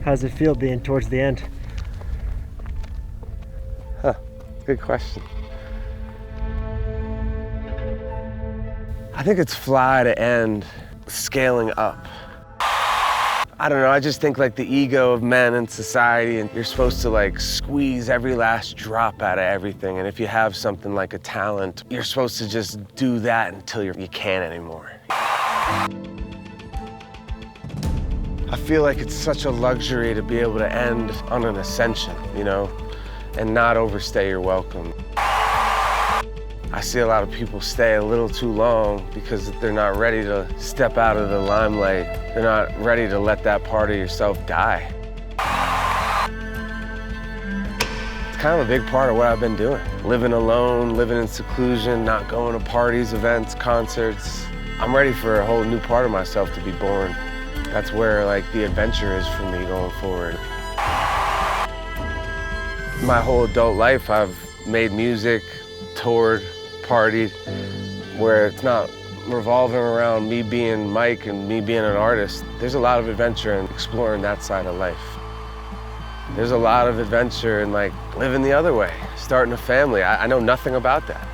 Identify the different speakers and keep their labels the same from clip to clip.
Speaker 1: How's it feel being towards the end?
Speaker 2: Huh, good question. I think it's fly to end scaling up. I don't know, I just think like the ego of men in society, and you're supposed to like squeeze every last drop out of everything. And if you have something like a talent, you're supposed to just do that until you can't anymore. I feel like it's such a luxury to be able to end on an ascension, you know, and not overstay your welcome. I see a lot of people stay a little too long because they're not ready to step out of the limelight. They're not ready to let that part of yourself die. It's kind of a big part of what I've been doing. Living alone, living in seclusion, not going to parties, events, concerts. I'm ready for a whole new part of myself to be born. That's where like the adventure is for me going forward. My whole adult life, I've made music, toured, partied, where it's not revolving around me being Mike and me being an artist. There's a lot of adventure in exploring that side of life. There's a lot of adventure in like living the other way, starting a family. I know nothing about that.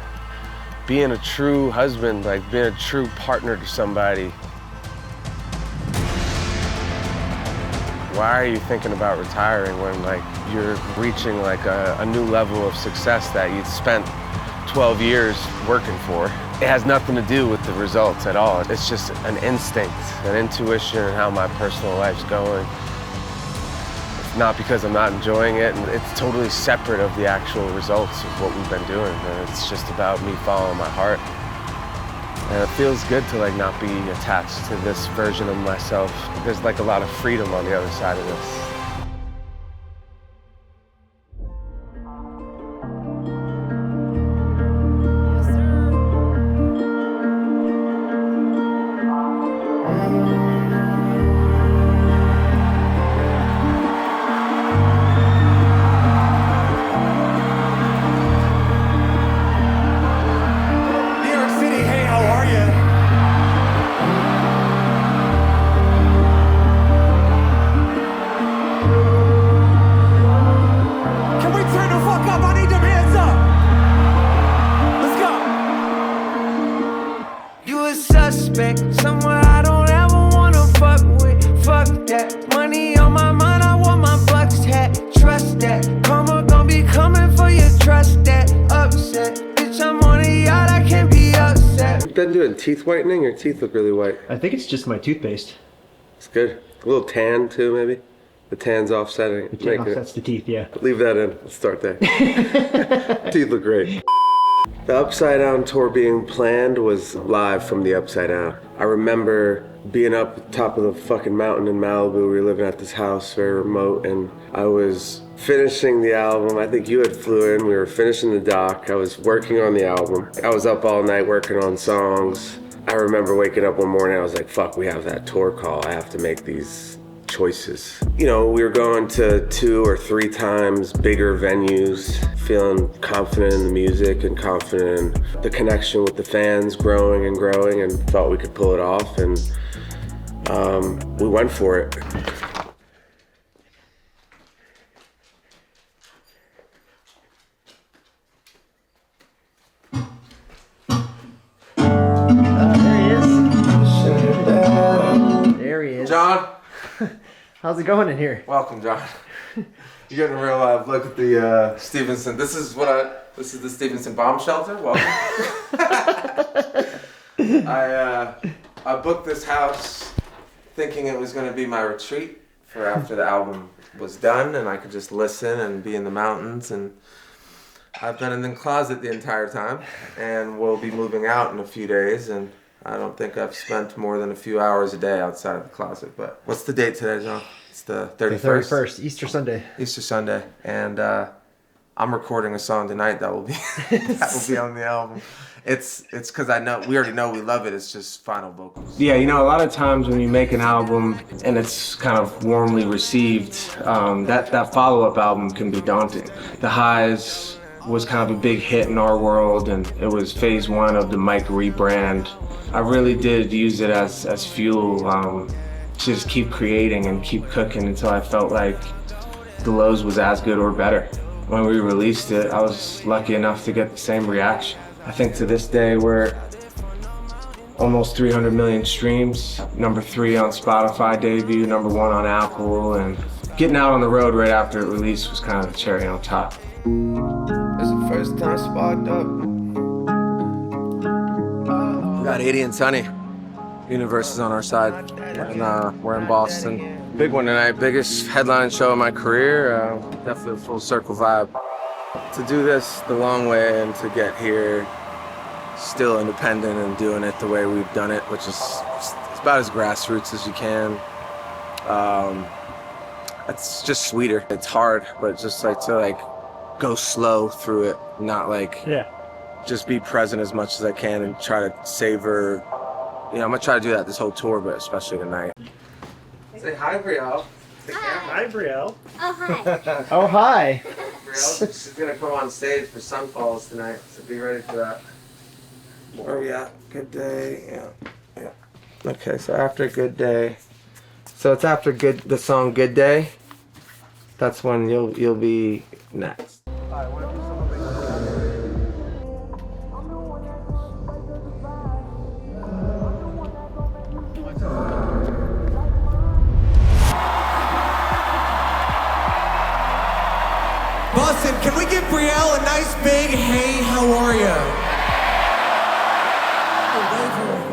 Speaker 2: Being a true husband, like being a true partner to somebody. Why are you thinking about retiring when like you're reaching like a new level of success that you spent 12 years working for? It has nothing to do with the results at all. It's just an instinct, an intuition, and how my personal life's going. It's not because I'm not enjoying it, and it's totally separate of the actual results of what we've been doing. And it's just about me following my heart. And it feels good to like not be attached to this version of myself. There's like a lot of freedom on the other side of this.
Speaker 3: Somewhere I don't ever wanna fuck with. Fuck that. Money on my mind, I want my Bucks hat. Trust that. Karma gon' be coming for you. Trust that. Upset. Bitch, I'm on a yacht, I can't be upset.
Speaker 2: You've been doing teeth whitening? Your teeth look really white.
Speaker 1: I think it's just my toothpaste.
Speaker 2: It's good. A little tan too, maybe? The tan's offsetting.
Speaker 1: The tan offsets the teeth, yeah.
Speaker 2: Leave that in. Let's start there. Teeth look great. The Upside Down tour being planned was live from the Upside Down. I remember being up at the top of the fucking mountain in Malibu. We were living at this house, very remote, and I was finishing the album. I think you had flew in. We were finishing the doc. I was working on the album. I was up all night working on songs. I remember waking up one morning, I was like, fuck, we have that tour call. I have to make these choices. You know, we were going to 2 or 3 times bigger venues, feeling confident in the music and confident in the connection with the fans growing and growing, and thought we could pull it off, and we went for it.
Speaker 1: There he is.
Speaker 2: John?
Speaker 1: How's it going in here?
Speaker 2: Welcome, John. You're getting a real live look at the Stevenson. This is the Stevenson bomb shelter. Welcome. I booked this house thinking it was going to be my retreat for after the album was done and I could just listen and be in the mountains. And I've been in the closet the entire time, and we'll be moving out in a few days, and I don't think I've spent more than a few hours a day outside of the closet. But what's the date today, John? It's the 31st.
Speaker 1: The 31st, Easter Sunday.
Speaker 2: Easter Sunday. And I'm recording a song tonight that will be that will be on the album. It's because I know we already know we love it. It's just final vocals. Yeah, you know, a lot of times when you make an album and it's kind of warmly received, that follow-up album can be daunting. The Highs was kind of a big hit in our world, and it was phase 1 of the Mike rebrand. I really did use it as fuel
Speaker 4: to just keep creating and keep cooking until I felt like the Lowe's was as good or better. When we released it, I was lucky enough to get the same reaction. I think to this day we're almost 300 million streams, #3 on Spotify debut, #1 on Apple, and getting out on the road right after it released was kind of the cherry on top.
Speaker 2: It's the first time sparked up. We got 80 and Sunny. Universe is on our side, and we're in Boston. Big one tonight, biggest headline show of my career. Definitely a full circle vibe. To do this the long way and to get here still independent and doing it the way we've done it, which is it's about as grassroots as you can. It's just sweeter. It's hard, but just like to go slow through it, not just be present as much as I can and try to savor. I'm gonna try to do that this whole tour, but especially tonight. Say hi, Brielle.
Speaker 1: Hi, Brielle.
Speaker 5: Oh, hi.
Speaker 1: Oh, hi.
Speaker 2: Brielle, she's gonna come on stage for Sunfalls tonight, so be ready for that. Where are we at? Good day. Yeah. Okay, so after Good Day. So it's after the song Good Day. That's when you'll be next.
Speaker 3: Boston, can we give Brielle a nice big hey, how are ya?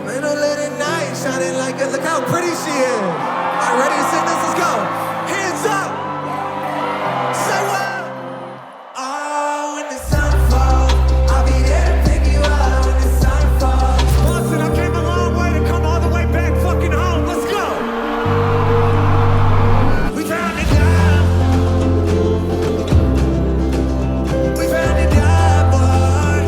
Speaker 3: Little late at night, shining like a, look how pretty she is. All right, ready to sing this? Let's go. Hands up. Say what? Oh, when the sun falls, I'll be there to pick you up when the sun falls. Boston, I came a long way to come all the way back fucking home. Let's go. We found it now. We found it now, boy.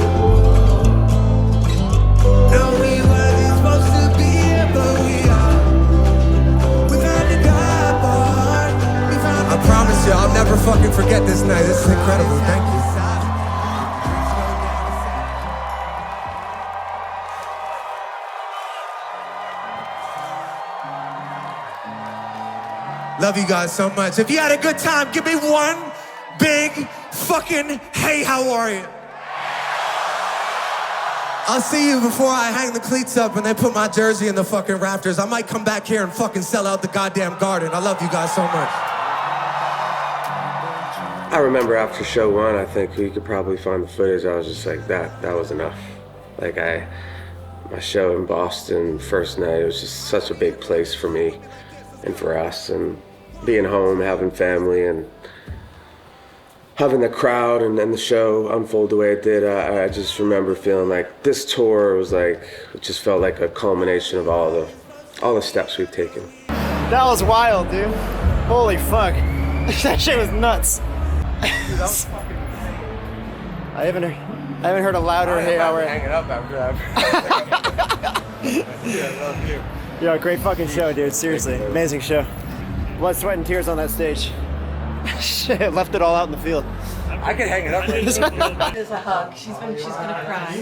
Speaker 3: No, we wasn't supposed to be here, but we are. We found it now, boy. We found it. I promise you, I'll never fucking forget this night. This is incredible. Thank you. Love you guys so much. If you had a good time, give me one big fucking hey, how are you? I'll see you before I hang the cleats up and they put my jersey in the fucking rafters. I might come back here and fucking sell out the goddamn garden. I love you guys so much.
Speaker 2: I remember after show 1, I think you could probably find the footage. I was just like, that was enough. My show in Boston, first night, it was just such a big place for me and for us, and being home, having family, and having the crowd and then the show unfold the way it did. I just remember feeling like this tour was it just felt like a culmination of all the steps we've taken.
Speaker 1: That was wild, dude. Holy fuck. That shit was nuts.
Speaker 2: Dude, that was fucking
Speaker 1: I haven't heard a louder hey, how are you?
Speaker 2: Hang it up after that. Yeah, I love you.
Speaker 1: Yo, great fucking show, dude. Seriously, amazing show. Blood, sweat, and tears on that stage. Shit, left it all out in the field.
Speaker 2: I could hang it up.
Speaker 6: There's a hug. She's gonna cry.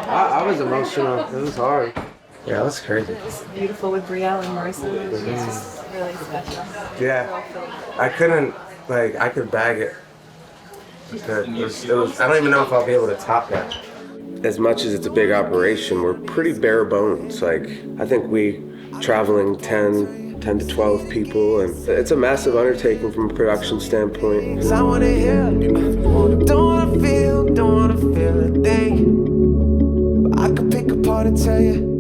Speaker 2: I was emotional. It was hard. Yeah, that was crazy.
Speaker 6: It was beautiful with Brielle and Marissa. It was just really special.
Speaker 2: Yeah, I couldn't, I could bag it. It was, I don't even know if I'll be able to top that. As much as it's a big operation, we're pretty bare bones. I think we traveling 10 to 12 people, and it's a massive undertaking from a production standpoint.
Speaker 3: 'Cause I wanna hear, don't wanna feel a thing. But I could pick apart and tell you.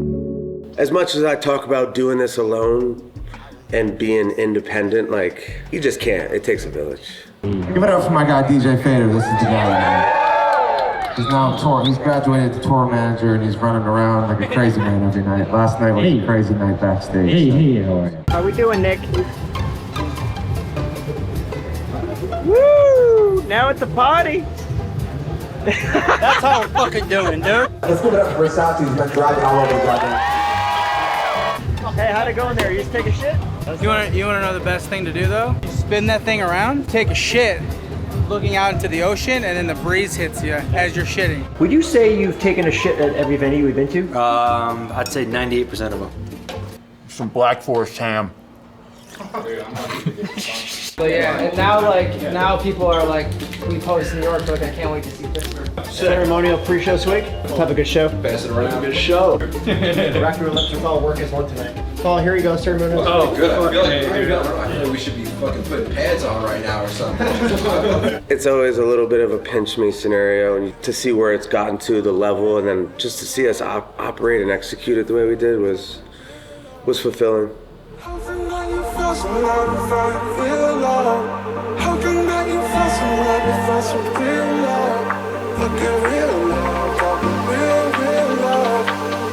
Speaker 2: As much as I talk about doing this alone and being independent, you just can't. It takes a village.
Speaker 7: Give it up for my guy DJ Fader. This is the guy. He's now tour. He's graduated to tour manager and he's running around like a crazy man every night. Last night was a crazy night backstage.
Speaker 8: Hey, how are you?
Speaker 1: How we doing, Nick? Woo! Now at the party. That's how we're fucking doing, dude.
Speaker 7: Let's give it up for Versace. He's been driving all over the goddamn.
Speaker 1: Hey, how'd it go in there? You just take a shit?
Speaker 9: You wanna know the best thing to do though? You spin that thing around, take a shit, looking out into the ocean, and then the breeze hits you as you're shitting.
Speaker 1: Would you say you've taken a shit at every venue we've been to?
Speaker 8: I'd say 98% of them.
Speaker 5: some Black Forest ham.
Speaker 9: But yeah, and now people are like, we post in New York, like I can't wait to see Pittsburgh.
Speaker 1: Ceremonial pre-show swig. Have a good show.
Speaker 8: Best and running a good show.
Speaker 1: Wrap your lips with all work as one tonight. Paul, here you go, ceremonial swig.
Speaker 8: Oh, good. I feel like we should be fucking putting pads on right now or something.
Speaker 2: It's always a little bit of a pinch me scenario, and to see where it's gotten to, the level, and then just to see us operate and execute it the way we did was fulfilling.
Speaker 3: How can I you feel so loud if I feel love? How can I you feel so loud if I so real love? Look at real love, talking real love.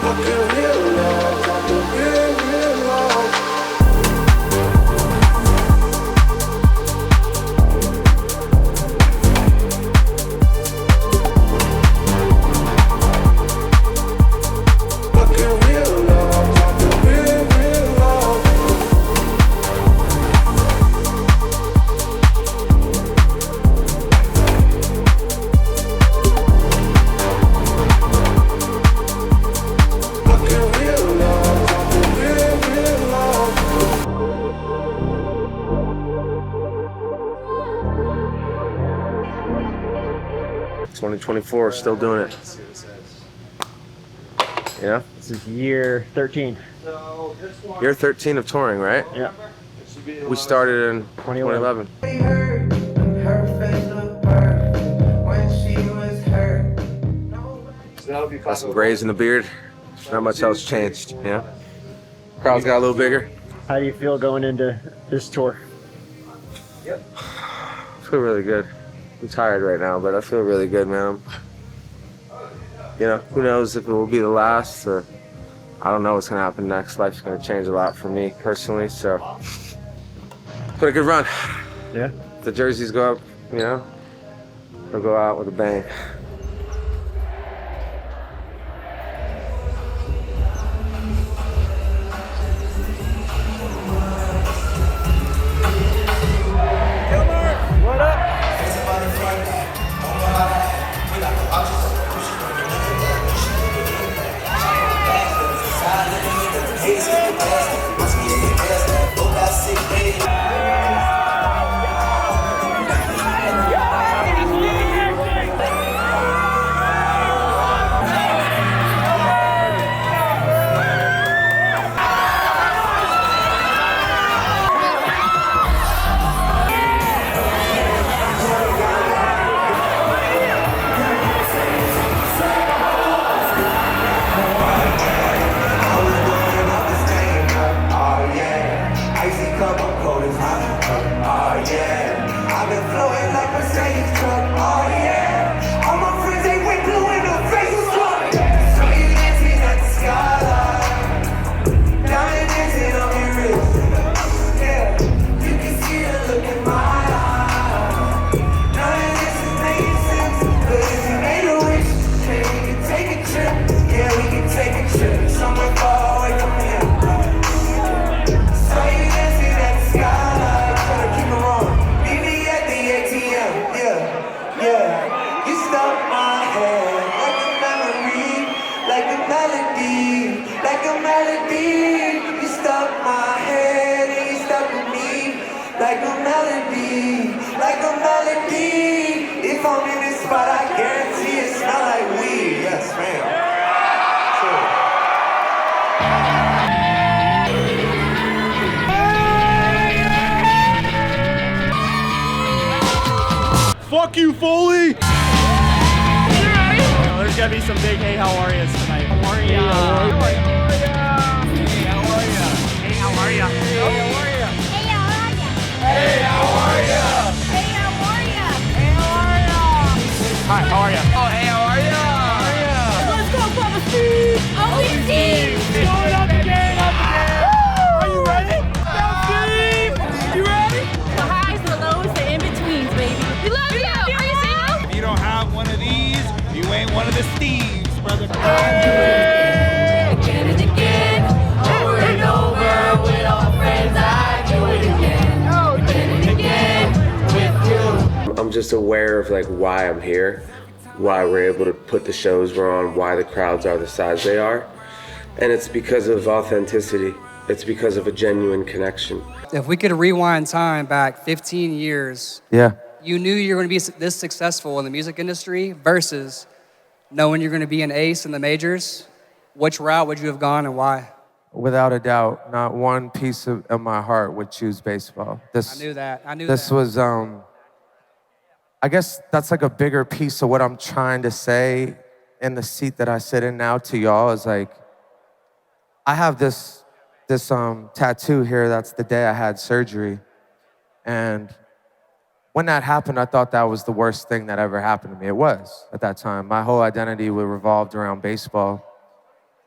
Speaker 3: Look at real love, talking real love. Look at real love, talking real love.
Speaker 2: 2024, still doing it. Yeah?
Speaker 1: This is year 13.
Speaker 2: Year 13 of touring, right?
Speaker 1: Yeah.
Speaker 2: We started in 2011. Got some grays in the beard. Not much else changed, yeah? Crowd's got a little bigger.
Speaker 1: How do you feel going into this tour?
Speaker 2: I feel really good. I'm tired right now, but I feel really good, man. You know, who knows if it will be the last, or I don't know what's gonna happen next. Life's gonna change a lot for me personally, so put a good run.
Speaker 1: Yeah.
Speaker 2: If the jerseys go up, you know, they'll go out with a bang.
Speaker 5: Fuck you, Foley!
Speaker 1: There's gotta be some big hey how are yous tonight. How are ya? Hey how are ya? Hey how are ya? Hey how are ya? Hey how are ya? Hey how are ya? Hey how are ya? Hi, how are ya? Oh hey how are ya? How are ya? Let's go Papa Steve! Oh Steve! Going up again, up again! Are you ready? Go Steve! You ready?
Speaker 6: The highs, the lows, the in-betweens, baby. We love you! Are you single?
Speaker 5: If you don't have one of these, you ain't one of the Steves, brother.
Speaker 3: Again and again, over and over with all friends, I do it again. Again and again with you.
Speaker 2: I'm just aware of like why I'm here, why we're able to put the shows we're on, why the crowds are the size they are. And it's because of authenticity. it's because of a genuine connection.
Speaker 10: If we could rewind time back 15 years,
Speaker 7: Yeah.
Speaker 10: you knew you were going to be this successful in the music industry versus knowing you're going to be an ace in the majors, which route would you have gone and why?
Speaker 7: Without a doubt, not one piece of my heart would choose baseball.
Speaker 10: I knew that.
Speaker 7: This was, I guess that's like a bigger piece of what I'm trying to say in the seat that I sit in now to y'all is like, I have this tattoo here. That's the day I had surgery. And when that happened, I thought that was the worst thing that ever happened to me. It was at that time. My whole identity revolved around baseball.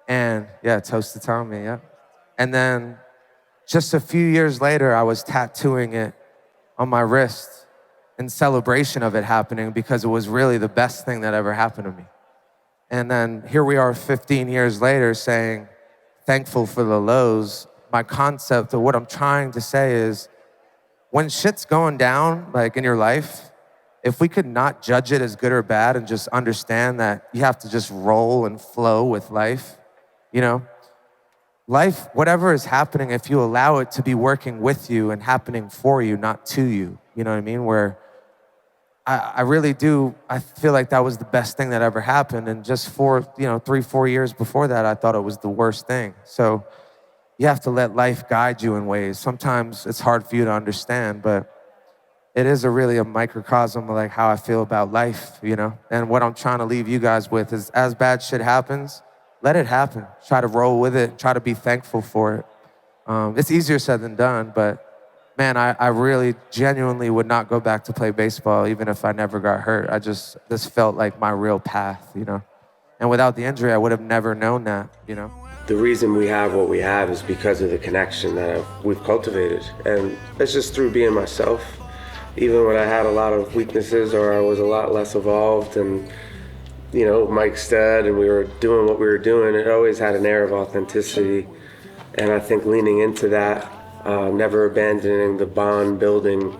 Speaker 7: And yeah, toast to Tommy, yeah. And then just a few years later, I was tattooing it on my wrist in celebration of it happening because it was really the best thing that ever happened to me. And then here we are 15 years later saying, thankful for the lows. My concept of what I'm trying to say is when shit's going down, like in your life, if we could not judge it as good or bad and just understand that you have to just roll and flow with life, you know? Life, whatever is happening, if you allow it to be working with you and happening for you, not to you, you know what I mean? Where I really do, I feel like that was the best thing that ever happened. And just 3-4 years before that, I thought it was the worst thing. So you have to let life guide you in ways. Sometimes it's hard for you to understand, but it is really a microcosm of like how I feel about life, you know? And what I'm trying to leave you guys with is as bad shit happens, let it happen. Try to roll with it. Try to be thankful for it. It's easier said than done, but man, I really genuinely would not go back to play baseball even if I never got hurt. This felt like my real path, you know? And without the injury, I would have never known that, you know?
Speaker 2: The reason we have what we have is because of the connection that we've cultivated. And it's just through being myself. Even when I had a lot of weaknesses or I was a lot less evolved and, you know, Mike Stead and we were doing what we were doing, it always had an air of authenticity. And I think leaning into that, never abandoning the bond building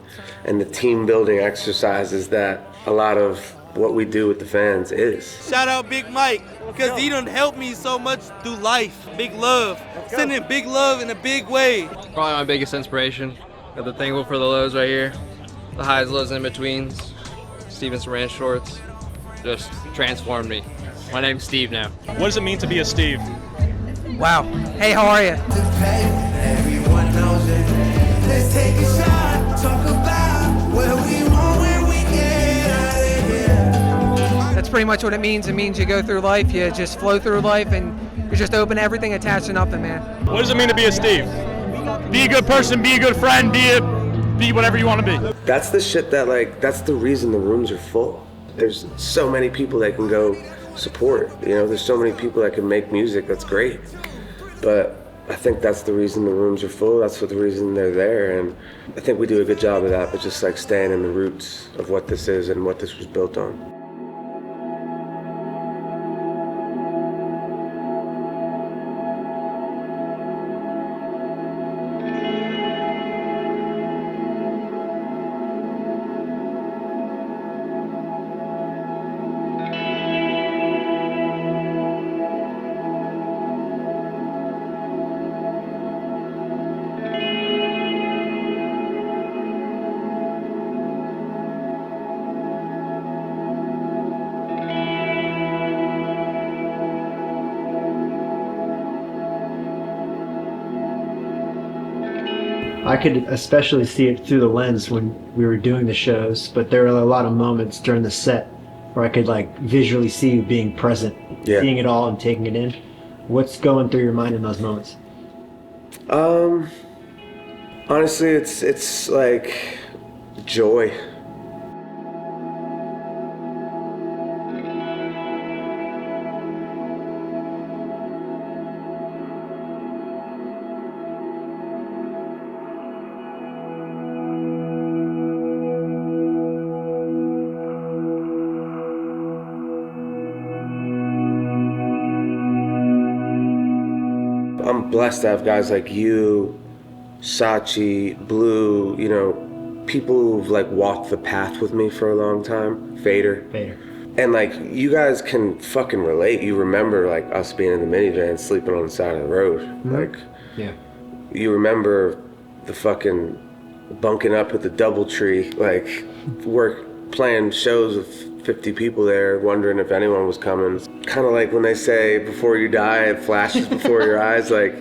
Speaker 2: and the team building exercises that a lot of what we do with the fans is.
Speaker 11: Shout out Big Mike, because he done helped me so much through life. Big love. Sending big love in a big way.
Speaker 12: Probably my biggest inspiration. Got the thankful for the lows right here. The highs, lows, and in-betweens. Steven's ranch shorts. Just transformed me. My name's Steve now.
Speaker 13: What does it mean to be a Steve?
Speaker 10: Wow. Hey, how are you?
Speaker 3: Everyone knows it. Let's take a shot. Talk about where we want when we get out of here.
Speaker 14: That's pretty much what it means. It means you go through life, you just flow through life, and you're just open to everything attached to nothing, man.
Speaker 13: What does it mean to be a Steve? Be a good person, be a good friend, be whatever you want to be.
Speaker 2: That's the shit that that's the reason the rooms are full. There's so many people that can go support, you know, there's so many people that can make music, that's great. But I think that's the reason the rooms are full, that's the reason they're there, and I think we do a good job of that, but just like staying in the roots of what this is and what this was built on.
Speaker 15: I could especially see it through the lens when we were doing the shows, but there were a lot of moments during the set where I could like visually see you being present, seeing it all and taking it in. What's going through your mind in those moments?
Speaker 2: Honestly, it's like joy. I'm blessed to have guys like you, Sachi, Blue, you know, people who've like walked the path with me for a long time, Fader. And like, you guys can fucking relate. You remember like us being in the minivan sleeping on the side of the road. Like, you remember the fucking bunking up at the DoubleTree, like playing shows with 50 people there, wondering if anyone was coming. Kind of like when they say, before you die, it flashes before your eyes, like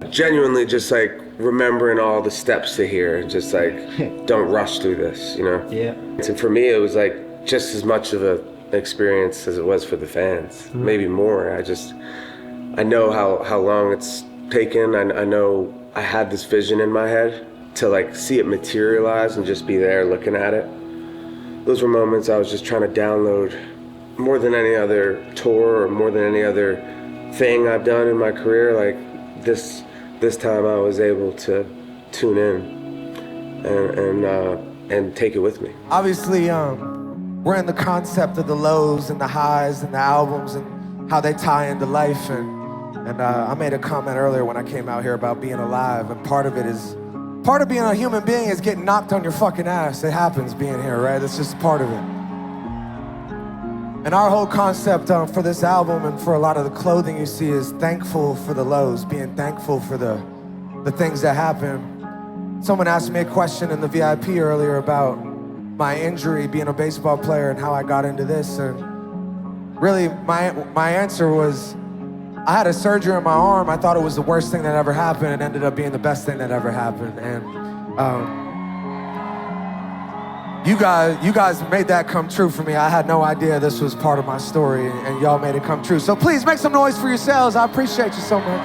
Speaker 2: genuinely just like remembering all the steps to here, just like, don't rush through this, you know?
Speaker 15: Yeah.
Speaker 2: And for me, it was like just as much of an experience as it was for the fans, maybe more. I know how long it's taken. I know I had this vision in my head to like see it materialize and just be there looking at it. Those were moments I was just trying to download more than any other tour or more than any other thing I've done in my career. Like this time I was able to tune in and take it with me.
Speaker 7: Obviously, we're in the concept of the lows and the highs and the albums and how they tie into life. And I made a comment earlier when I came out here about being alive, and part of being a human being is getting knocked on your fucking ass. It happens being here, right? It's just part of it. And our whole concept for this album and for a lot of the clothing you see is thankful for the lows, being thankful for the things that happen. Someone asked me a question in the VIP earlier about my injury, being a baseball player, and how I got into this. And really, my answer was, I had a surgery on my arm. I thought it was the worst thing that ever happened. It ended up being the best thing that ever happened. And you guys made that come true for me. I had no idea this was part of my story, and y'all made it come true. So please make some noise for yourselves. I appreciate you so much.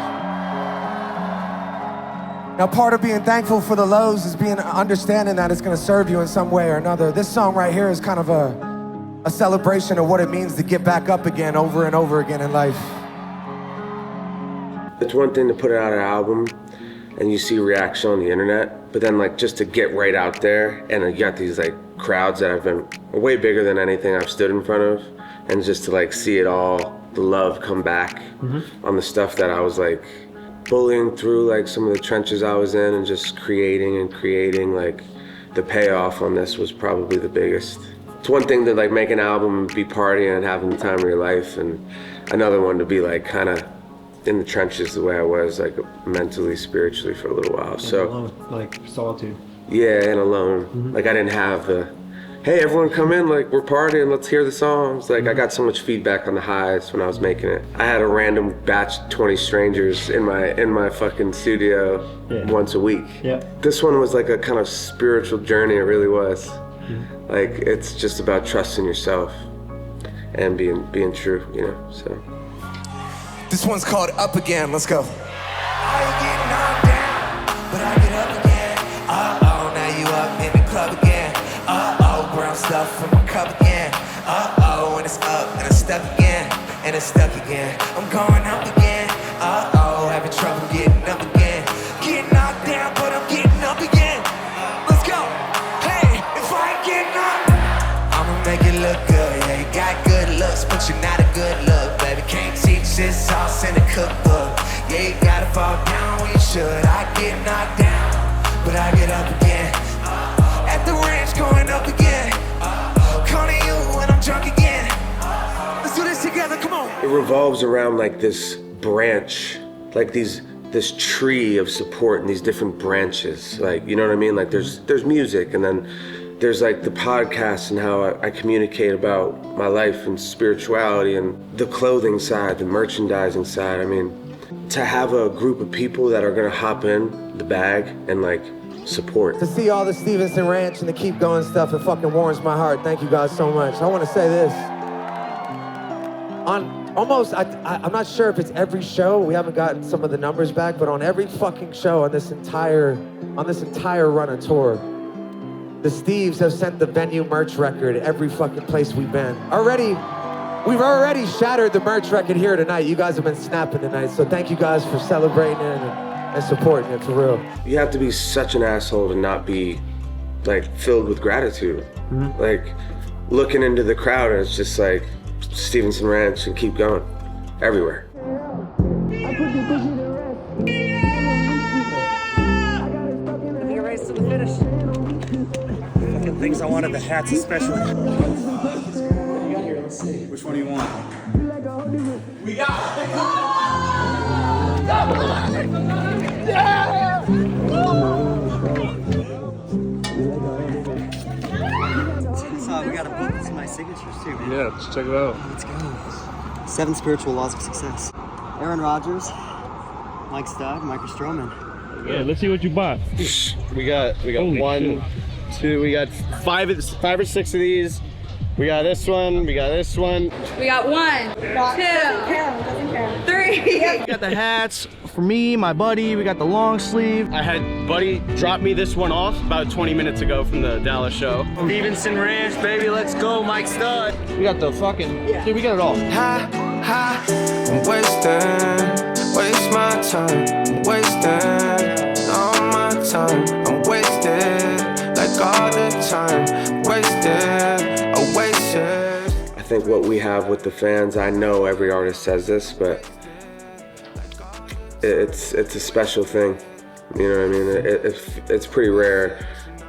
Speaker 7: Now, part of being thankful for the lows is understanding that it's gonna serve you in some way or another. This song right here is kind of a celebration of what it means to get back up again over and over again in life.
Speaker 2: It's one thing to put out an album and you see reaction on the internet, but then like just to get right out there and you got these like crowds that have been way bigger than anything I've stood in front of, and just to like see it all, the love come back on the stuff that I was like bullying through, like some of the trenches I was in, and just creating, like the payoff on this was probably the biggest. It's one thing to like make an album and be partying and having the time of your life, and another one to be like kind of in the trenches the way I was, like mentally, spiritually for a little while. So
Speaker 15: alone, like solitude.
Speaker 2: Yeah, and alone. Like I didn't have the, hey, everyone come in, like we're partying, let's hear the songs. Like I got so much feedback on the highs when I was making it. I had a random batch of 20 strangers in my fucking studio once a week.
Speaker 15: Yeah.
Speaker 2: This one was like a kind of spiritual journey, it really was. Like it's just about trusting yourself and being true, you know, so.
Speaker 3: This one's called Up Again. Let's go. I get knocked down, but I get up again. Uh-oh, now you up in the club again. Uh-oh, brown stuff from my cup again. Uh-oh, and it's up and it's stuck again. And it's stuck again. I'm going up again. Uh-oh, having trouble getting up again. Getting knocked down, but I'm getting up again. Let's go. Hey, if I ain't getting up, I'ma make it look good. Yeah, you got good looks, but you're not a good look, baby. Can't teach this sauce in the cookbook. Yeah, you gotta fall down when you should. I get knocked down, but I get up again. At the range, going up again. Calling you when I'm drunk again. Let's do this together, come on.
Speaker 2: It revolves around like this branch, like this tree of support and these different branches. Like, you know what I mean? Like there's music, and then there's like the podcast and how I communicate about my life and spirituality, and the clothing side, the merchandising side. I mean, to have a group of people that are gonna hop in the bag and like support.
Speaker 7: To see all the Stevenson Ranch and the Keep Going stuff, it fucking warms my heart. Thank you guys so much. I want to say this. I'm not sure if it's every show. We haven't gotten some of the numbers back, but on every fucking show on this entire run of tour, the Steves have sent the venue merch record every fucking place we've been. We've already shattered the merch record here tonight. You guys have been snapping tonight, so thank you guys for celebrating it and supporting it, for real.
Speaker 2: You have to be such an asshole to not be like filled with gratitude. Like looking into the crowd, and it's just like Stevenson Ranch and Keep Going everywhere.
Speaker 16: Your race to the finish. Fucking thinks I wanted the hats especially.
Speaker 5: Which one do you want?
Speaker 3: We got
Speaker 16: So we got a book with my signatures too. Man.
Speaker 13: Yeah, let's check it out.
Speaker 16: Let's go. 7 Spiritual Laws of Success. Aaron Rodgers, Mike Stud, Michael Stroman.
Speaker 13: Yeah, let's see what you bought.
Speaker 17: We got
Speaker 13: Holy
Speaker 17: one,
Speaker 13: shit.
Speaker 17: two, we got five or six of these. We got this one, we got this one.
Speaker 6: We got 1, 2, 3.
Speaker 17: We got the hats for me, my buddy. We got the long sleeve. I had Buddy drop me this one off about 20 minutes ago from the Dallas show. Stevenson Ranch, baby, let's go, Mike Stud. We got the fucking, dude, we got it all.
Speaker 3: I'm wasting, waste my time, wasting all my time. I'm wasted, like all the time, wasted, I wasted.
Speaker 2: I think what we have with the fans, I know every artist says this, but it's a special thing. You know what I mean? It's pretty rare,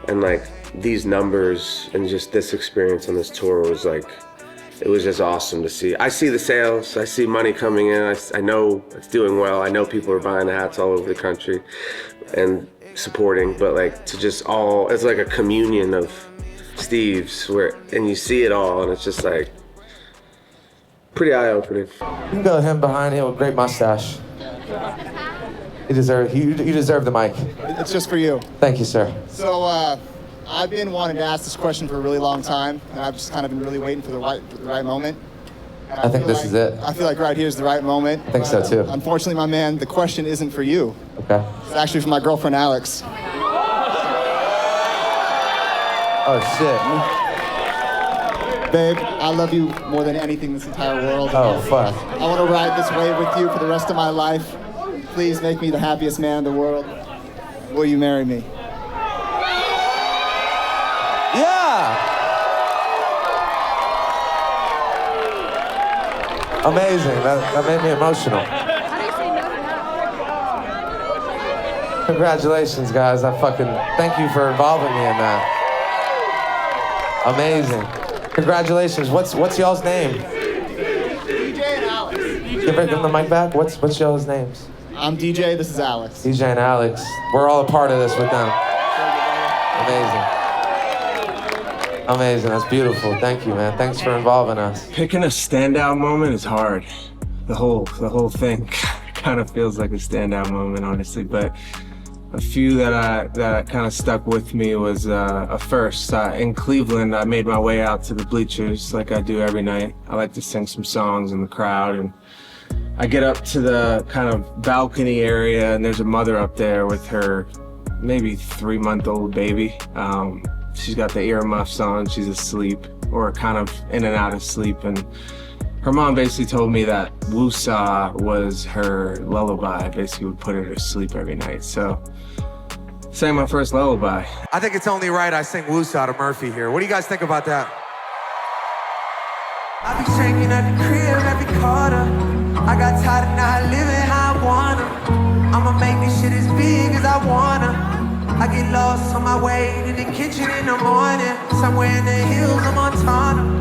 Speaker 2: and like these numbers and just this experience on this tour was like, it was just awesome to see. I see the sales, I see money coming in, I know it's doing well, I know people are buying the hats all over the country and supporting, but like to just all, it's like a communion of Steves and you see it all and it's just like pretty eye-opening.
Speaker 7: You can go him behind him with great mustache. You deserve the mic.
Speaker 18: It's just for you.
Speaker 7: Thank you, sir.
Speaker 18: So I've been wanting to ask this question for a really long time, and I've just kind of been really waiting for the right moment. And
Speaker 7: I think this is it.
Speaker 18: I feel like right here is the right moment.
Speaker 7: I think so too.
Speaker 18: Unfortunately, my man, the question isn't for you.
Speaker 7: Okay.
Speaker 18: It's actually for my girlfriend, Alex.
Speaker 7: Oh shit.
Speaker 18: Babe, I love you more than anything in this entire world.
Speaker 7: Oh fuck.
Speaker 18: I want to ride this wave with you for the rest of my life. Please make me the happiest man in the world. Will you marry me?
Speaker 7: Yeah! Amazing, that made me emotional. Congratulations, guys. Thank you for involving me in that. Amazing. Congratulations. What's y'all's name?
Speaker 18: DJ and Alex.
Speaker 7: Give them the mic back. What's y'all's names?
Speaker 18: I'm DJ, this is Alex.
Speaker 7: DJ and Alex. We're all a part of this with them. Amazing. Amazing, that's beautiful. Thank you, man. Thanks for involving us.
Speaker 4: Picking a standout moment is hard. The whole thing kind of feels like a standout moment, honestly. But a few that kind of stuck with me was a first. In Cleveland, I made my way out to the bleachers like I do every night. I like to sing some songs in the crowd, and I get up to the kind of balcony area, and there's a mother up there with her maybe 3-month-old baby. She's got the earmuffs on, she's asleep, or kind of in and out of sleep, and her mom basically told me that woosah was her lullaby. Basically would put her to sleep every night. So, sang my first lullaby.
Speaker 7: I think it's only right I sing woosah to Murphy here. What do you guys think about that?
Speaker 3: I be shaking at the crib every quarter. I got tired of not living how I wanna. I'ma make this shit as big as I wanna. I get lost on my way to the kitchen in the morning. Somewhere in the hills of Montana.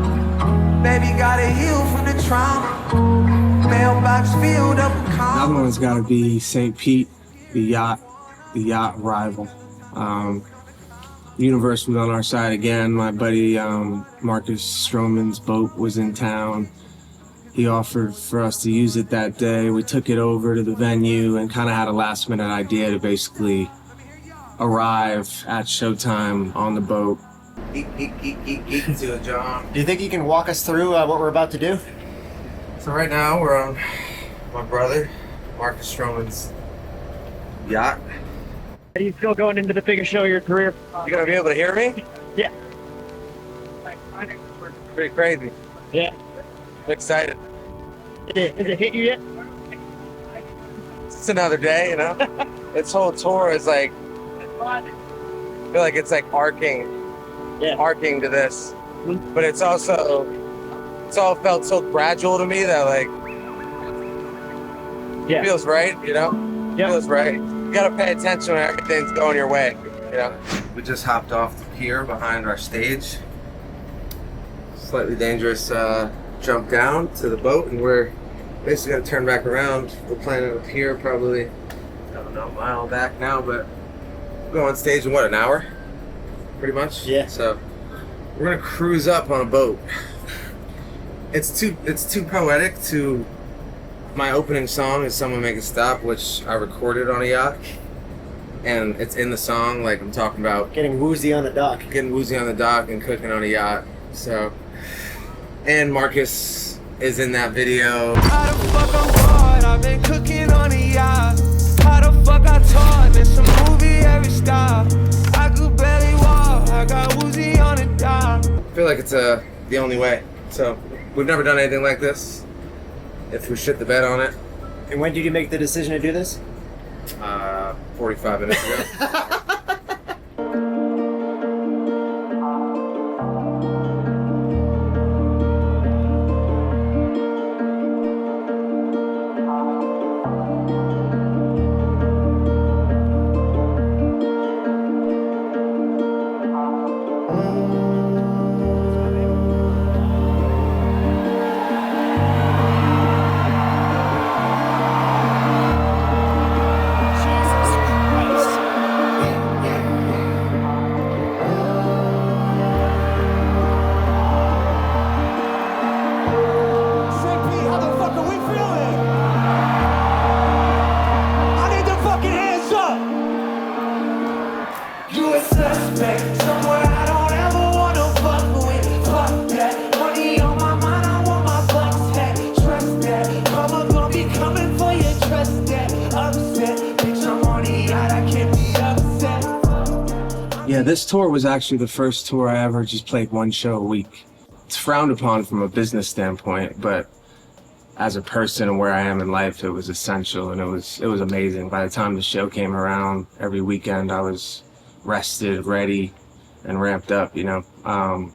Speaker 3: Baby gotta heal from the trauma. Mailbox filled up with
Speaker 4: Another one's gotta be St. Pete, the yacht rival. Universe was on our side again. My buddy Marcus Stroman's boat was in town. He offered for us to use it that day. We took it over to the venue and kind of had a last minute idea to basically arrive at showtime on the boat.
Speaker 7: Geek to it, John.
Speaker 18: Do you think you can walk us through what we're about to do?
Speaker 7: So right now we're on my brother, Marcus Stroman's yacht.
Speaker 13: How do you feel going into the biggest show of your career?
Speaker 7: You gonna be able to hear me?
Speaker 13: Yeah.
Speaker 7: Pretty crazy.
Speaker 13: Yeah.
Speaker 7: I'm excited.
Speaker 13: Has it hit you yet?
Speaker 7: It's another day, you know? This whole tour is like, I feel like it's like arcing to this. But it's all felt so gradual to me that like, it feels right, you know? It feels right. You gotta pay attention when everything's going your way, you know? We just hopped off the pier behind our stage. Slightly dangerous jump down to the boat, and we're basically gonna turn back around. We're planning a pier probably, I don't a mile back now, but we'll go on stage in what, an hour? Pretty much?
Speaker 15: Yeah.
Speaker 7: So we're gonna cruise up on a boat. It's too poetic to. My opening song is "Someone Make It Stop," which I recorded on a yacht, and it's in the song. Like I'm talking about
Speaker 15: getting woozy on the dock,
Speaker 7: and cooking on a yacht. So, and Marcus is in that video.
Speaker 3: How the fuck I'm bored? I've been cooking on a yacht. How the fuck I taught? There's a movie every stop. I could barely walk. I got woozy on the dock.
Speaker 7: I feel like it's the only way. So we've never done anything like this. If we shit the bed on it.
Speaker 15: And when did you make the decision to do this?
Speaker 7: 45 minutes ago. Yeah, this tour was actually the first tour I ever just played one show a week. It's frowned upon from a business standpoint, but as a person and where I am in life, it was essential and it was amazing. By the time the show came around, every weekend I was rested, ready, and ramped up, you know.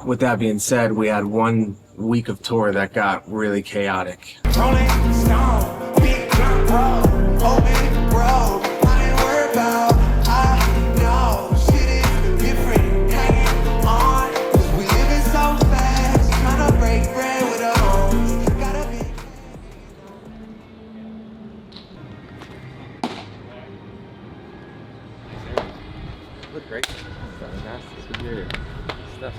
Speaker 7: With that being said, we had 1 week of tour that got really chaotic.
Speaker 3: Rolling stone, big blunt road, open road. I ain't worried about. I know shit is different. Hanging on, 'cause we living so fast. Tryna break bread with a home. Gotta be.
Speaker 7: Look great. Stuff's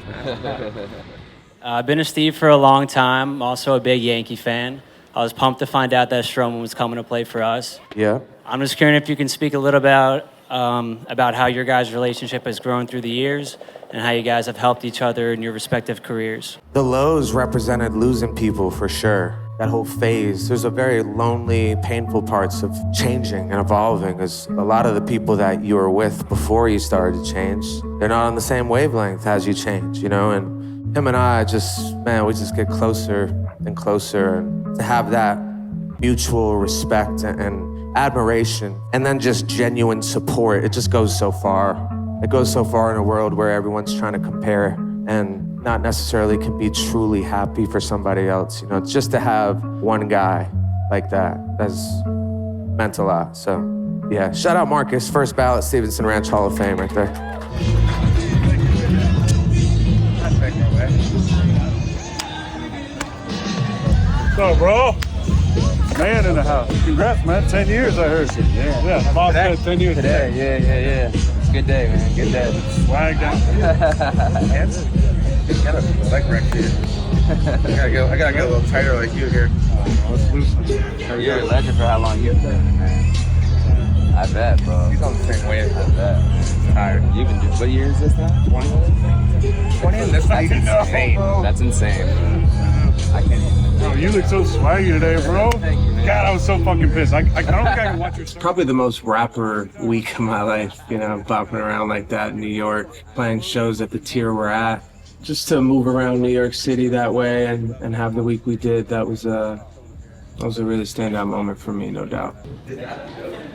Speaker 19: I've been a Steve for a long time. I'm also a big Yankee fan. I was pumped to find out that Stroman was coming to play for us.
Speaker 7: Yeah.
Speaker 19: I'm just curious if you can speak a little about how your guys' relationship has grown through the years and how you guys have helped each other in your respective careers.
Speaker 7: The lows represented losing people for sure. That whole phase, there's a very lonely, painful parts of changing and evolving, because a lot of the people that you were with before you started to change, they're not on the same wavelength as you change, you know? And him and I we just get closer and closer, and to have that mutual respect and admiration, and then just genuine support, it just goes so far. It goes so far in a world where everyone's trying to compare and not necessarily can be truly happy for somebody else. You know, it's just to have one guy like that, that's meant a lot. So yeah, shout out Marcus, first ballot Stevenson Ranch Hall of Fame right there.
Speaker 13: What's up, bro? Man in the house. Congrats, man. 10 years, I heard. Yeah, Bob said 10 years
Speaker 12: Today, yeah. It's a good day, man. Good day.
Speaker 13: Swag down.
Speaker 7: Got a leg wreck here. I gotta get a little tighter like you here.
Speaker 12: You're a legend for how long you've been, man. I bet, bro.
Speaker 7: He's on the same wave.
Speaker 12: I bet.
Speaker 7: Tired.
Speaker 12: You've been doing, what year is this now? 20?
Speaker 7: 20? That's insane.
Speaker 12: That's insane, bro. I can't even.
Speaker 13: Bro, you look so swaggy today, bro.
Speaker 12: Thank you, man.
Speaker 13: God, I was so fucking pissed. I don't think I can watch your stuff.
Speaker 4: Probably the most rapper week of my life, you know, bopping around like that in New York, playing shows at the tier we're at. Just to move around New York City that way and have the week we did, that was a really standout moment for me, no doubt.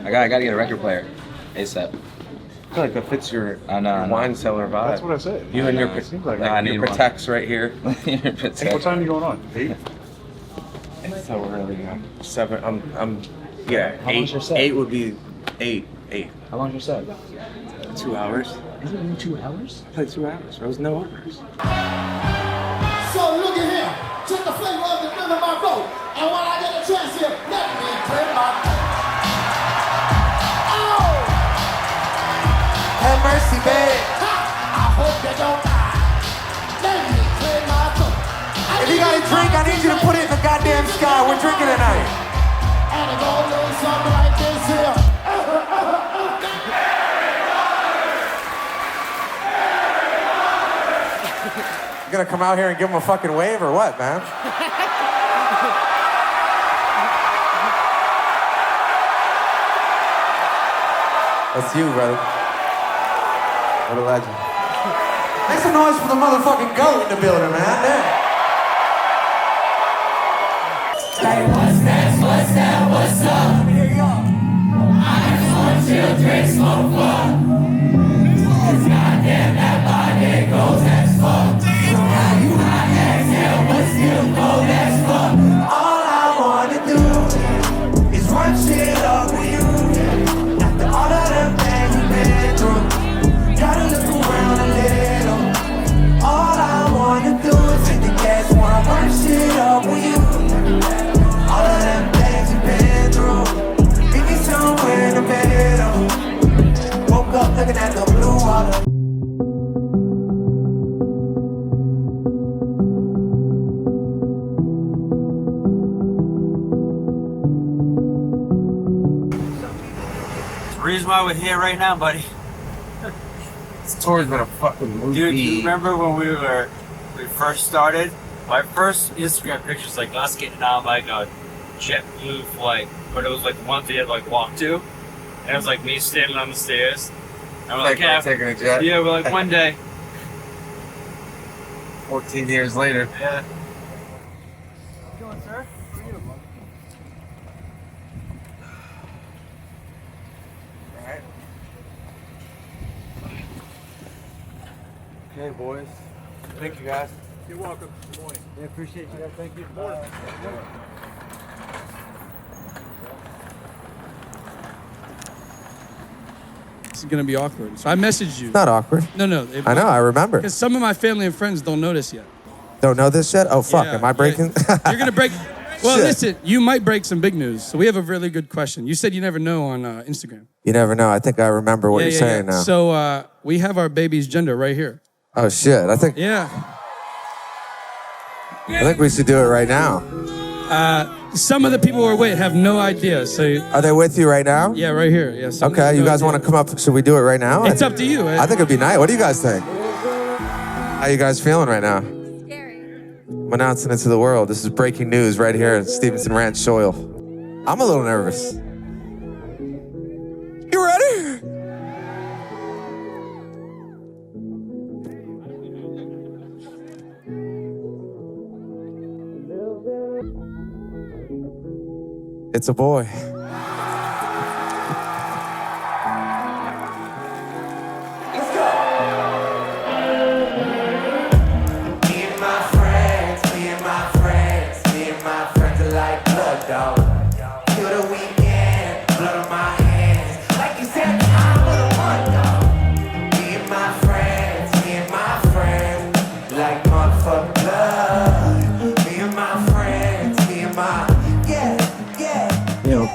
Speaker 12: I gotta get a record player ASAP.
Speaker 7: I feel like that fits your
Speaker 12: know.
Speaker 7: wine cellar vibe.
Speaker 13: That's what I said.
Speaker 7: You and your,
Speaker 12: It seems like I need
Speaker 7: your
Speaker 12: one.
Speaker 7: protects right here.
Speaker 13: Hey, what time are you going on? 8?
Speaker 7: It's so early. 7. I'm yeah.
Speaker 12: How long's your set?
Speaker 7: 8 would be 8.
Speaker 12: How long's your set?
Speaker 7: 2 hours.
Speaker 12: Is it only 2 hours?
Speaker 7: I played 2 hours. There was no overs.
Speaker 3: So look at here. Check the flavor of the rhythm I wrote. And when I get a chance here, let me play my. Oh! have mercy, babe. I hope you don't die. Let me clear my throat. If you got a drink, I need you to put it in the goddamn sky. We're drinking tonight. And it goes something like this here.
Speaker 7: You gonna come out here and give him a fucking wave or what, man? That's you, brother. What a legend.
Speaker 3: Make some noise for the motherfucking goat in the building, man. There. Hey, what's that? What's that? What's up? Here you go. I just want chill, drink, smoke, fuck. Cause goddamn, that body goes as fuck. So now you high as hell, but still cold as fuck. All I wanna do is run shit up with you. After all of them things you've been through, gotta look around a little. All I wanna do is hit the gas, wanna run shit up with you. All of them things you've been through, meet me somewhere in the middle. Woke up looking at the blue water.
Speaker 19: The reason why we're here right now, buddy.
Speaker 7: This tour's been a fucking movie.
Speaker 19: Dude, do you remember when we first started? My first Instagram picture's like us getting on like a JetBlue flight, but it was like the ones we had like walked to, and it was like me standing on the stairs. And we're like, yeah,
Speaker 7: taking a jet.
Speaker 19: yeah, we're like one day.
Speaker 7: 14 years later.
Speaker 19: Yeah.
Speaker 7: Okay, boys. Thank you, guys.
Speaker 9: You're welcome. Good morning.
Speaker 7: We appreciate you guys. Thank you.
Speaker 9: Good morning. This is gonna be awkward. So I messaged you.
Speaker 7: It's not awkward.
Speaker 9: No.
Speaker 7: I know, I remember.
Speaker 9: Because some of my family and friends don't know this yet.
Speaker 7: Don't know this yet? Oh, fuck.
Speaker 9: Yeah,
Speaker 7: Am I breaking?
Speaker 9: You're gonna break. Well,
Speaker 7: Shit.
Speaker 9: listen, you might break some big news. So we have a really good question. You said you never know on Instagram.
Speaker 7: You never know. I think I remember what you're saying now.
Speaker 9: So we have our baby's gender right here.
Speaker 7: Oh, shit. I think we should do it right now.
Speaker 9: Some of the people who are with have no idea. So
Speaker 7: Are they with you right now?
Speaker 9: yeah, right here. Yeah.
Speaker 7: Okay, you guys want to come up? Should we do it right now?
Speaker 9: It's up to you.
Speaker 7: I think it'd be nice. What do you guys think? How you guys feeling right now? I'm announcing it to the world. This is breaking news right here at Stevenson Ranch soil. I'm a little nervous. You ready? It's a boy.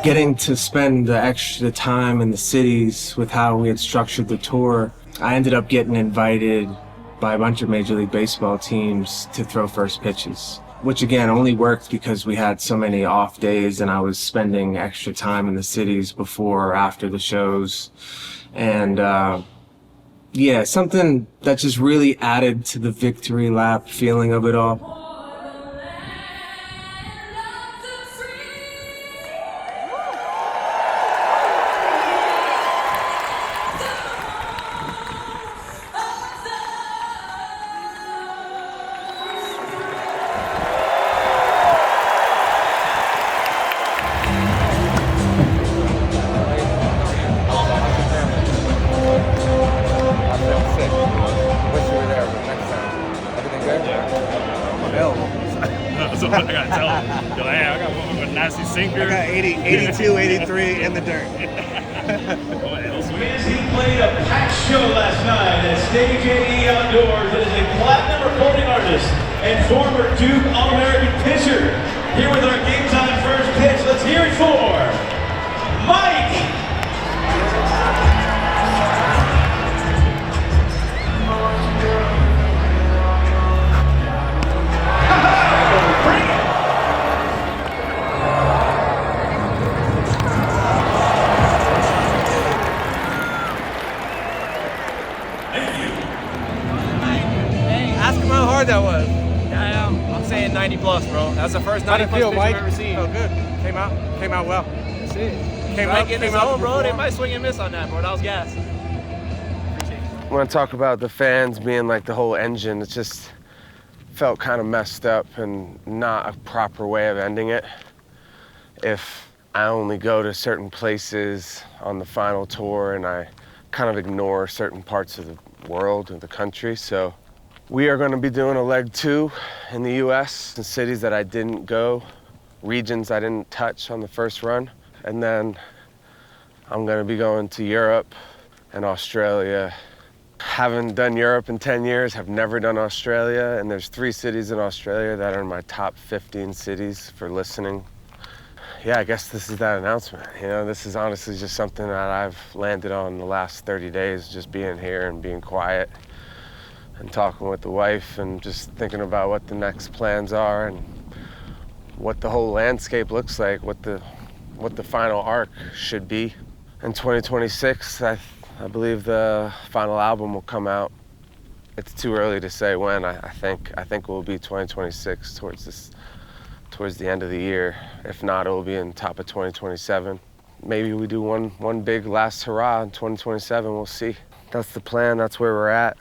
Speaker 4: Getting to spend the extra time in the cities with how we had structured the tour, I ended up getting invited by a bunch of Major League Baseball teams to throw first pitches, which again only worked because we had so many off days and I was spending extra time in the cities before or after the shows. And something that just really added to the victory lap feeling of it all.
Speaker 13: I gotta tell him. Yo, hey, I got one with a nasty sinker.
Speaker 17: I got 80, 82, 83 in the dirt.
Speaker 20: He played a packed show last night at Stage 80 Outdoors. It is a platinum recording artist and former Duke All-American pitcher. Here with our game time first pitch. Let's hear it for Mike.
Speaker 9: hard that was.
Speaker 17: Yeah, I'm saying 90 plus, bro. That's the first 90 plus pitch I've ever seen.
Speaker 9: Oh, good. Came out well.
Speaker 17: That's it.
Speaker 9: Came
Speaker 17: might
Speaker 9: out,
Speaker 17: get in
Speaker 9: came
Speaker 17: the
Speaker 9: out
Speaker 17: zone,
Speaker 9: to
Speaker 17: bro. They
Speaker 9: perform.
Speaker 17: might swing and miss on that, bro. That was gas.
Speaker 2: When I talk about the fans being like the whole engine, it just felt kind of messed up and not a proper way of ending it. If I only go to certain places on the final tour and I kind of ignore certain parts of the world and the country. So we are going to be doing a leg 2 in the US in cities that I didn't go, regions I didn't touch on the first run. And then I'm going to be going to Europe and Australia. Haven't done Europe in 10 years, have never done Australia, and there's 3 cities in Australia that are in my top 15 cities for listening. Yeah, I guess this is that announcement. You know, this is honestly just something that I've landed on the last 30 days, just being here and being quiet and talking with the wife and just thinking about what the next plans are and what the whole landscape looks like, what the final arc should be. In 2026, I believe the final album will come out. It's too early to say when. I think it will be 2026 towards the end of the year. If not, it will be in top of 2027. Maybe we do one big last hurrah in 2027. We'll see. That's the plan. That's where we're at.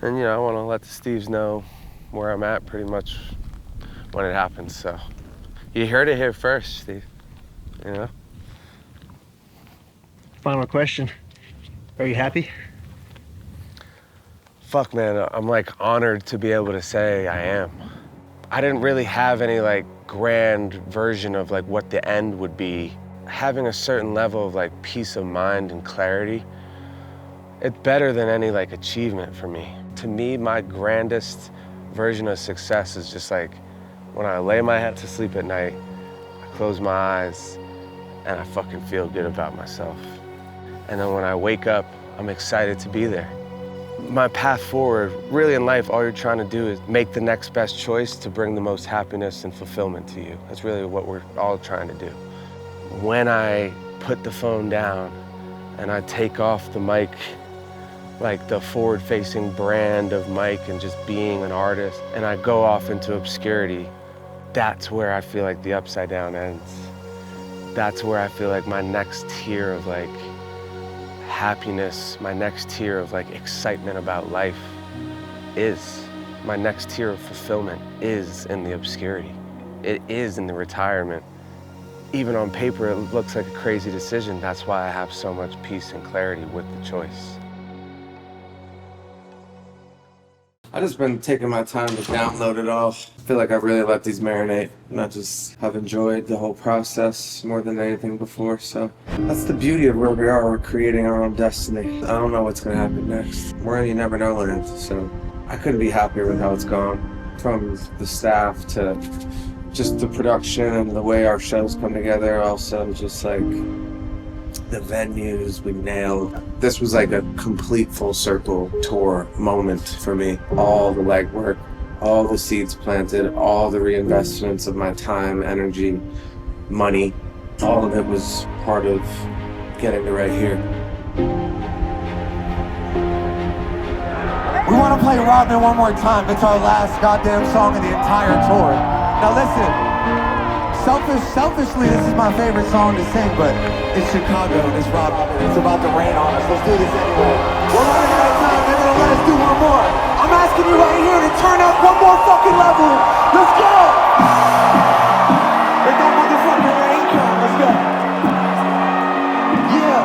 Speaker 2: And I want to let the Steves know where I'm at pretty much when it happens. So you heard it here first, Steve.
Speaker 15: Final question. Are you happy?
Speaker 2: Fuck, man, I'm like honored to be able to say I am. I didn't really have any like grand version of like what the end would be. Having a certain level of like peace of mind and clarity, it's better than any like achievement for me. To me, my grandest version of success is just like when I lay my head to sleep at night, I close my eyes, and I fucking feel good about myself. And then when I wake up, I'm excited to be there. My path forward, really in life, all you're trying to do is make the next best choice to bring the most happiness and fulfillment to you. That's really what we're all trying to do. When I put the phone down and I take off the mic, like the forward-facing brand of Mike and just being an artist, and I go off into obscurity, that's where I feel like the upside down ends. That's where I feel like my next tier of like happiness, my next tier of like excitement about life is. My next tier of fulfillment is in the obscurity. It is in the retirement. Even on paper, it looks like a crazy decision. That's why I have so much peace and clarity with the choice. I've just been taking my time to download it all. I feel like I've really let these marinate, and I just have enjoyed the whole process more than anything before. So that's the beauty of where we are. We're creating our own destiny. I don't know what's gonna happen next. We're in You Never Know land, so I couldn't be happier with how it's gone. From the staff to just the production and the way our shows come together. Also just like the venues we nailed. This was like a complete full circle tour moment for me. All the legwork, all the seeds planted, all the reinvestments of my time, energy, money, all of it was part of getting to right here.
Speaker 3: We want to play Robin one more time. It's our last goddamn song of the entire tour. Now listen. Selfishly, this is my favorite song to sing, but it's Chicago and it's Robin and it's about to rain on us. Let's do this anyway. We're running out of time. They're gonna let us do one more. I'm asking you right here to turn up one more fucking level. Let's go! Let that motherfucking rain come. Let's go. Yeah.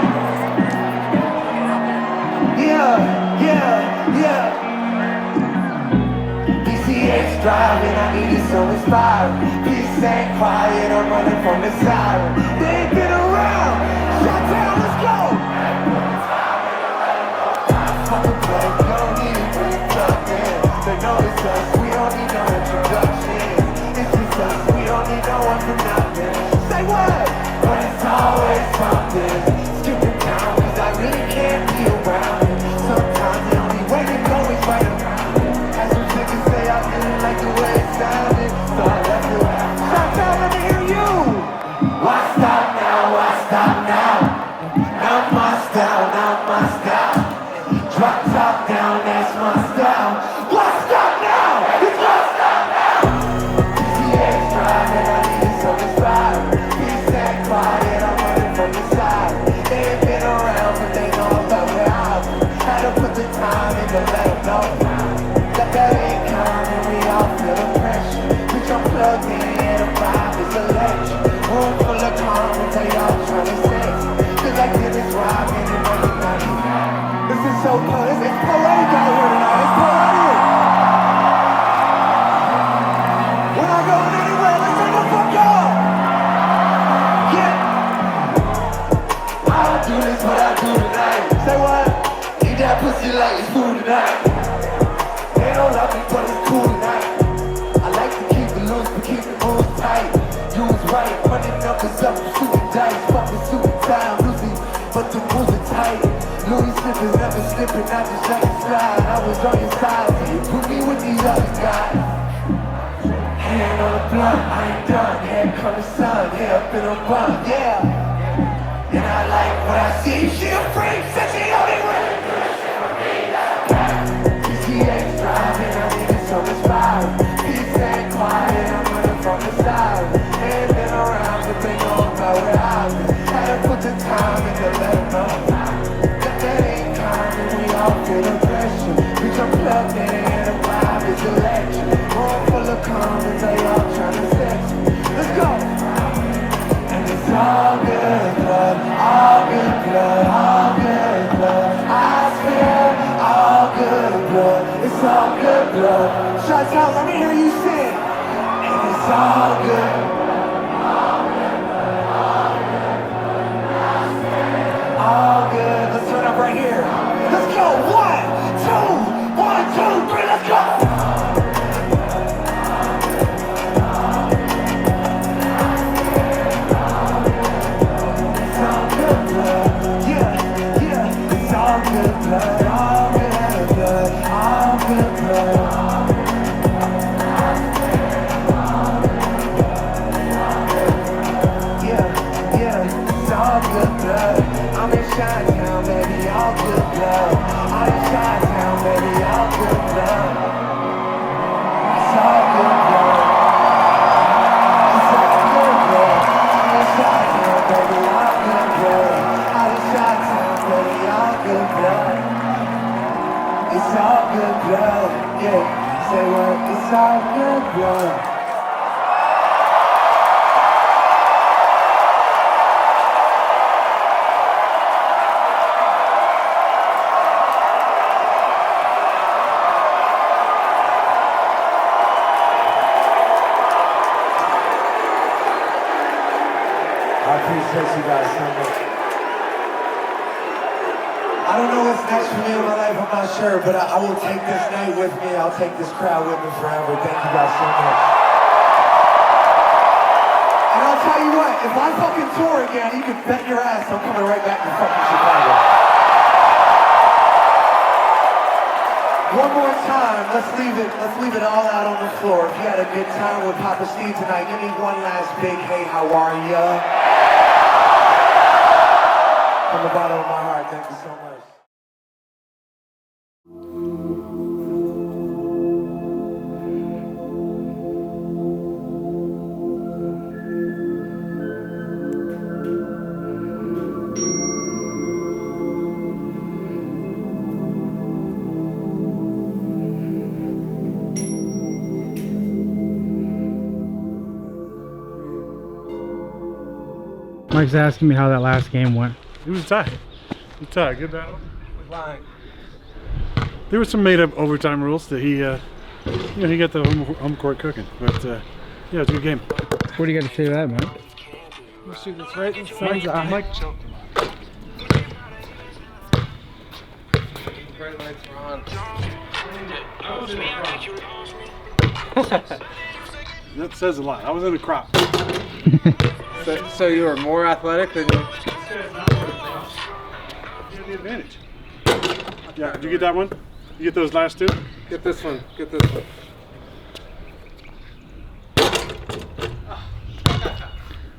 Speaker 3: PCH driving, I need you so inspiring. Peace ain't quiet, I'm running from the siren. They ain't been around. Shut down, let's go. Fucking play, we don't need it when you plugged in. They know it's us, we don't need no introduction. It's just us, we don't need no one for nothing. Say what? But it's always something. Skipping town, cause I really can't be around it. Sometimes the only way to go is right around it. As some chickens say, I didn't like the way it sounded, so I left it. Shout out, let me hear you. Why stop now? Why stop now? Not my style, not my style. Drop top down, that's my style. Why stop now? slipping, I just let it slide. I was on your side, so you put me with these other guys. Hand on the blunt, I ain't done. Here come the sun, here up in a bun, yeah. And I like what I see. She a freak, said she only really do this shit for me. PCX driving, I need it so inspiring. Peace and quiet, I'm running from the sirens. Ain't been around, but they know about where I've been. Had to put the time in to let them know. That ain't common, we all feel the pressure. Bitch, I'm plugged in and the vibe is electric. Room full of comments, they all tryna sex me. Let's go! And it's all good blood, all good blood, all good blood. I swear, all good blood, it's all good blood. Shots out, let me hear you sing. And it's all good. All good, let's turn up right here. Let's go, 1, 2, 1, 2, 3, let's go. Chi-town, baby, all good blood. I'm in Chi-town, baby, all good blood. It's all good blood. It's all good blood. I'm in Chi-town, baby, all good blood. I'm in Chi-town, baby, all good blood. It's all good blood. Yeah, say what? It's all good blood. I appreciate you guys so much. I don't know what's next for me in my life, I'm not sure, but I will take this night with me. I'll take this crowd with me forever. Thank you guys so much. And I'll tell you what, if I fucking tour again, you can bet your ass I'm coming right back to fucking Chicago. One more time, let's leave it all out on the floor. If you had a good time with Papa Steve tonight, give me one last big hey, how are ya? From the bottom of my heart, thank you so much.
Speaker 21: Mike's asking me how that last game went.
Speaker 13: It was tight. It was tight. Good battle. There were some made-up overtime rules that he got the home court cooking. But yeah, it was a good game.
Speaker 21: What do you got to say to that, man?
Speaker 4: You shoot this right in the sun's eye.
Speaker 13: Mike choked him.
Speaker 4: Bright lights are on.
Speaker 13: That says a lot. I was in a crop.
Speaker 4: So you were more athletic than you?
Speaker 13: You had the advantage. Yeah, did you get that one? You get those last two?
Speaker 4: Get this one. Get this one.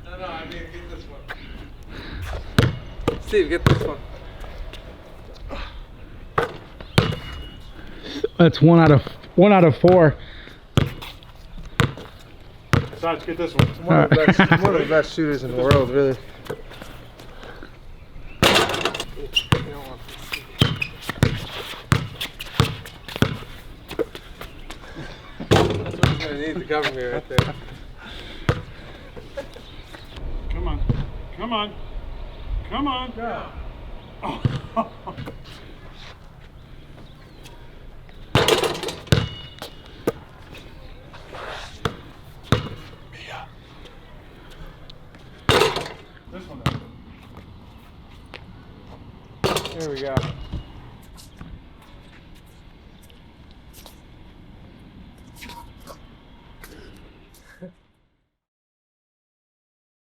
Speaker 4: No, I mean get this one. Steve, get this one.
Speaker 21: That's one out of 4.
Speaker 13: Sarge, get this one.
Speaker 4: One of the best shooters in the world, really. That's what he's gonna need to cover me right there.
Speaker 13: Come on. Come on. Come on.
Speaker 4: Go.
Speaker 13: Oh.
Speaker 4: There we go.